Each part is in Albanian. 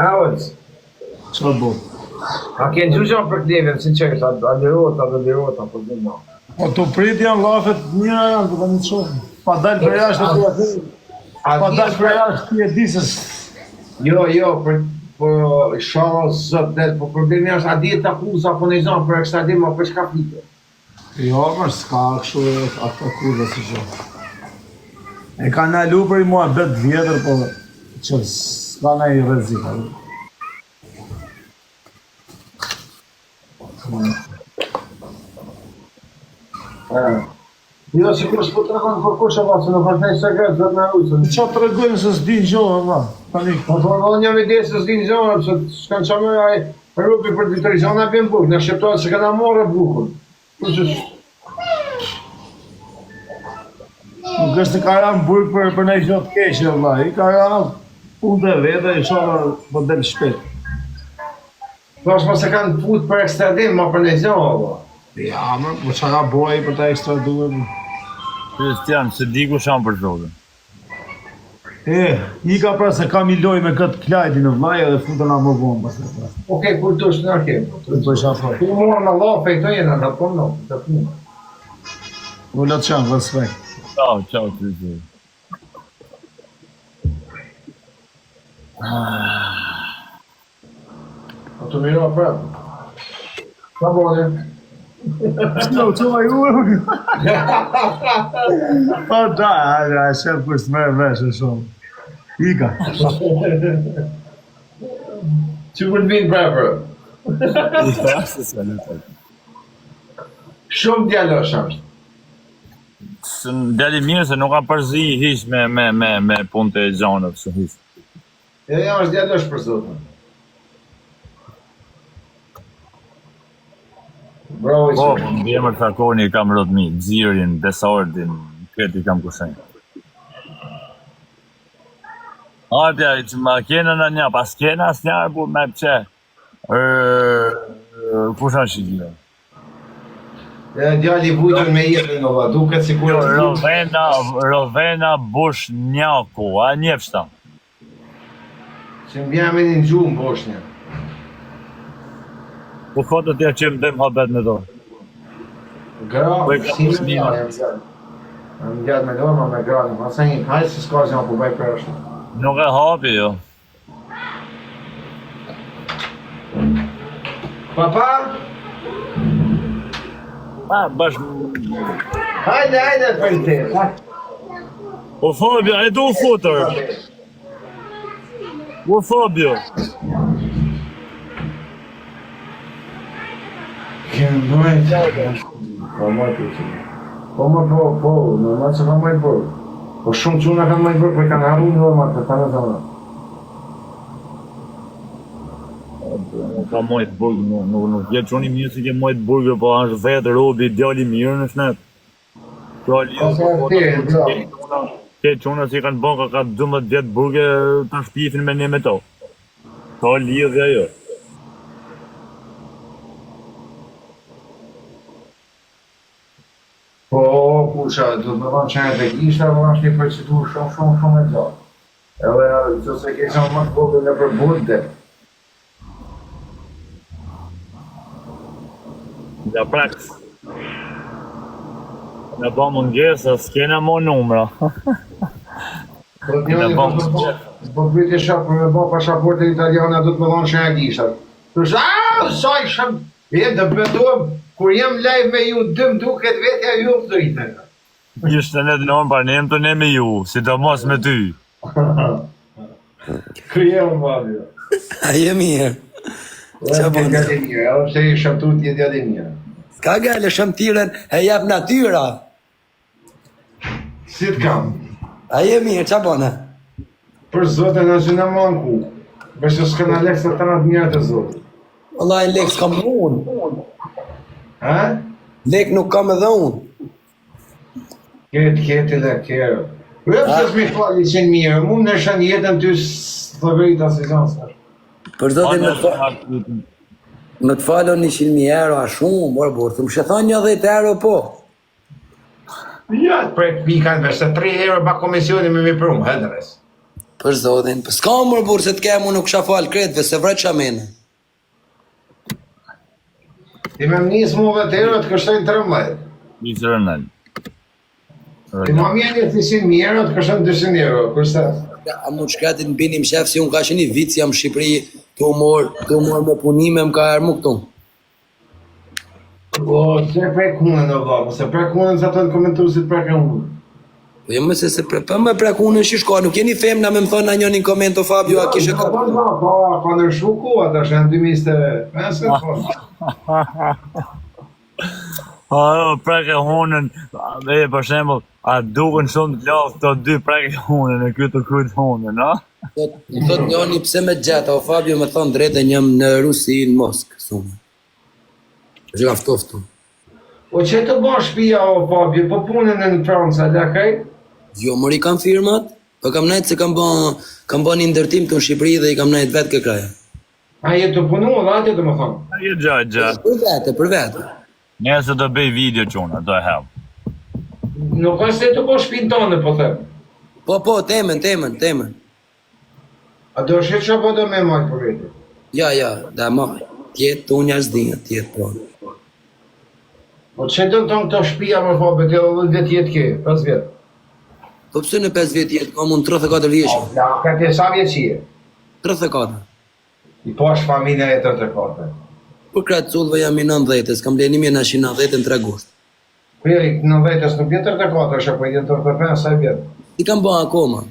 Auzi, Çfarë bë? a ke ndryshuar për Klevën, sinqerisht, a lirohet, apo dhënë? Po të prit janë llafet mira janë, do të shohim. Pa dalë për jashtë aty. Pa dalë për jashtë ti e di se Jo, për shoh zot del, po problemi është a dihet akuza apo në zonë për ekstradim apo çka flitet. jo, më s'ka kështu ato kurrë si gjë. E kanë alu për i mua bet vjetër, po që s'ka na i rrezik. Jo, sikur s'po tregon për kush e vazhdon, nuk është një sekret, vetë na ujtën. Qa të regojnë se s'din gjohë, valla. Tani, Po një ide se s'din zonë, se s'kan qamë ai rrupi për ditëri, zona bën buk, në shqiptohet se kanë morë bukun. nuk është të karan burg për ne gjë të keqe, valla. I karan punë e vete, inshallah po del shpejt. Po është se kanë put për ekstradim, ma për në zonë, Ja, më, po qa ka boj për ta ekstraduar. Kristian, se di ku shanë për zotin. I ka pra se kam i loj me këtë klajti në vlaj edhe futën a më vonë pas të pra. Okej, kur të është në arkim. Po shafa. Tu morë në lafe, këto jena, da po në, të punë. U latë qanë, respekt. Ciao, Kristian. A të miro prapë. Ka bode? Jo, që ma ju e Po da, shef për s'merë vesh e shumë. Ika. Që për të vinë prapë? Shumë djallosh është. Djali mirë se nuk ka përzi hiq me punë të zonës së hiq. Ja është djallosh për zotën. Bravo, Po, në emër të akoni kam rotmi, Zirin, Besardin, këti kam kushenj. Atja, që ma kena në një, pas kena as një arbu me pëqe. Kushan shikile? Djali vujtën me jetën nova, duket si kur... Rovena Bush Njaku, a njefshta? Që m'bjame një gjumë, Boshnja. Po fotët ja që më dem habet me do. Gra, Po e ka si pusni, me gjatë me dorë, me gra, ma se një kajtë si s'ka që nga po bëj për është. Nuk e hapi, jo. Papa? Bash... Hajde, për te. O Fabio, e do fotër. O Fabio. Kemë bëjt. Po mojt për që. Po, normal që ka mojt bërë. Po shumë quna ka mojt bërë, për kanë haru një normal të të në zonë. Ka mojt burg, nuk jetë që unë i mirë si ke mojt burg, po është vetë robi, djali mirë në shnet. Ke quna si kanë bon, ka 12 vjetë burge të shpifin me një me to. Ka lidhja jo. Po, kusha, do të më thonë që e të kisha, më është një procedur shumë e gjatë. Edhe, që se kesha më të vogël në për bunte. Ja praks. Në ba mungesa, s'kena mo numra. Po bëjt e shapë për me ba pashaportën italiana, do të më thonë që e kisha. Të shë, sa i shëm, e të bëtuam, kur jam live me ju, dëm duket vetja ju të dojtën. Ishte në të nëmë par nëmë të ne me ju, si të mos me ty. Kryem, Fabio. A je mirë. Qa po nga të mirë, edhe pse i shëmtu t'jeti atë mirë. Ka gale shëmtiren e jap natyra. Si t'kam? A je mirë, qa bone? Për zotën në që në manku. Bështë s'këna lekë të të mirë të zotë. Wallahi lek s'kam unë. Ha? Lek nuk kam edhe unë. Keti dhe kërë. Pëse s'mi fali qenë mirë, mu në shën jetën ty së të vejta si zansë. Për zotin më të falon 100.000 euro a shumë, morë burë, të më shëthon 10 euro po. Ja, për pikan vështë 3 euro ba komisioni me mi prumë, hëndërës. Për zotin, për s'ka mërë burë se t'kem unë nuk kisha falë kretëve, se vret shamene. Ti me më njësë mu vetero të kështojnë 13. Nisë Ronald. Ti ma mjeni të 100 euro të kështojnë 200 euro, kërsta? A mu të shkratin binim shef si unë ka që një vitë jam Shqipëri të umor me punime më ka armu këtu. O, se prek hunën o vabë, se prek hunën sa të në komentusit prek e hunën. Po jo më se pa me prekunën shishko, nuk jeni femna me më thonë na njënin komento Fabio, a kishe ka... Pa nërshu ku, ata shë në 2025, po. Prek e hunën, për shembull, a duken shumë të lafë të dy prek e hunën e këtë kryt hunën, no? Thot njëni pse me gjata, o Fabio me thonë drejtë njëm në Rusi, në Moskë, sume. Që ka ftoftu. O që të bo shpia o Fabio, po punën e në Franca, lakaj? Jo, mori kam firmat, po kam najtë se kam bo një ndërtim të në Shqipëri dhe i kam najtë vetë këkraja. A jetë të punu, dhe atë të më thonë? A je gjatë. Për vete. Nëse do bëj video qona, do e help. Nuk është se të bo shpinë tonë, po thëmë. Po, temen. A do shetë që po do me majtë për vete? Ja, da majtë. Tjetë të unë jashtë dinja, tjetë pronë. Po që të në tonë këto shpia më Fabio, të edhe 10 vjetë ke, 5 vjetë? Po pëse në 5 vjetë jetë, kam unë 34 vjeqë. Ja, ka të sa vjetë qie? 34. I po është familja e 34. Për kratë cullëve jam i 90-ës, kam blenim e në 90-ën 3 gusht. Peri, 90-ës nuk vjetë 34, është po i jetë 35, sa vjetë? I kam bo akoma.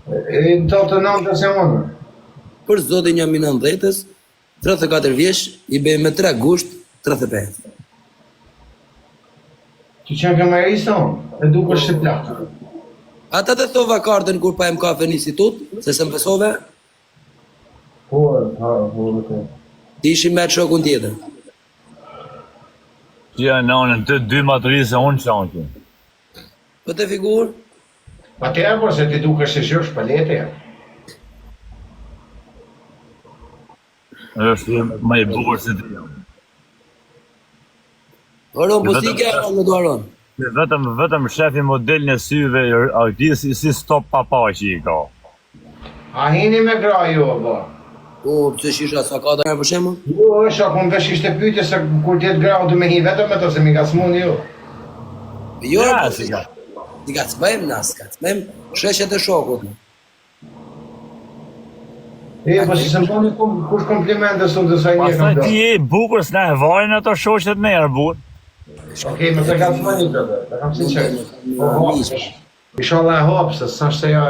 E në të 9-ës e mënë? Për zotin jam i 90-ës, 34 vjeqë, i bej me 3 gusht, 35. Që që në e rison, e duke është të plakë. Ata të thova kartën kur pa em kafe në institut, se se më pësove, Po, vëtë. ti ishim me të shokun tjetër. Që janë nënën të dy matëri se unë qanki. Po të figur, Pa të e por se ti duke është të shërsh palete. është më i bukur se ti. Aron, po si ke Aron në do Aron? Vetëm shefi model në syve, si stop papa që i ka. A hini me gra jo, bo? Po, pëse shisha sa ka të nërë për shemë? Jo, është akon vesh ishte pyjtje se kur tjetë gra du me hi vetëm me to se mi ka smun jo. Jo, Ja, po si si ka. Ti ka cbajmë nas, ka cbajmë sheshet e shokut. E, po si se më poni kush komplimente sot dhe sa i një kam Pastaj do. ti je bukur s'na e vajnë ato shoqet merë, burr. Okej, më të kam të mani të dhe, të kam si qërë. Po, hopë, isha e hopë, se sa shte ja,